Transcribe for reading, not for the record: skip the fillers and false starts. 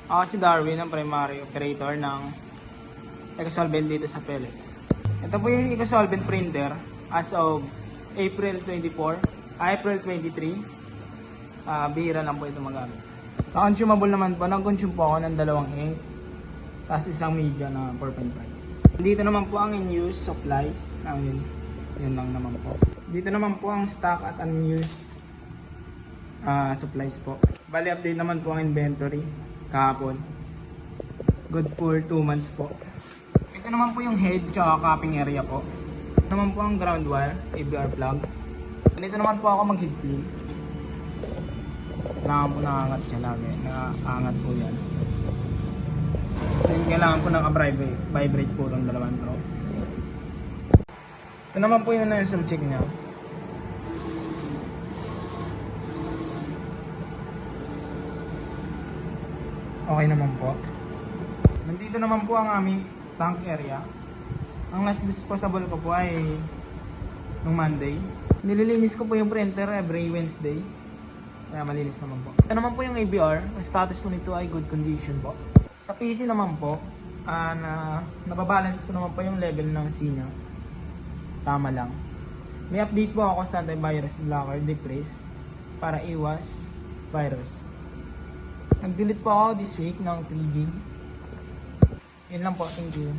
Ako si Darwin, ang primary operator ng EcoSolvent dito sa Pellets. Ito po yung EcoSolvent printer as of April 23. Bihira lang po ito magamit. Sa consumable naman po, nag-consume po ako ng 2 ink, tapos isang media na 4.5. Dito naman po ang in-use supplies namin. Yun lang naman po. Dito naman po ang stock at unused supplies po. Bali, update naman po ang inventory kahapon. Good for 2 months po. Ito naman po yung head tsaka capping area po. Ito naman po ang ground wire, ABR plug. Dito naman po ako mag-head clean. Kailangan po nakaangat siya lagi. Nakaangat po yan. Then kailangan po naka-vibrate po itong dalawang throw. Ito naman po yung nozzle check niya. Okay naman po. Nandito naman po ang aming tank area. Ang last disposable ko po ay nung Monday. Nililinis ko po yung printer every Wednesday. Kaya malinis naman po. Ito naman po yung ABR. Ang status po nito ay good condition po. Sa PC naman po, nababalance ko naman po yung level ng C nya. Tama lang. May update po ako sa antivirus blocker decrease para iwas virus. Nag-delete po ako this week ng 3 gig. Yun lang po. Thank you.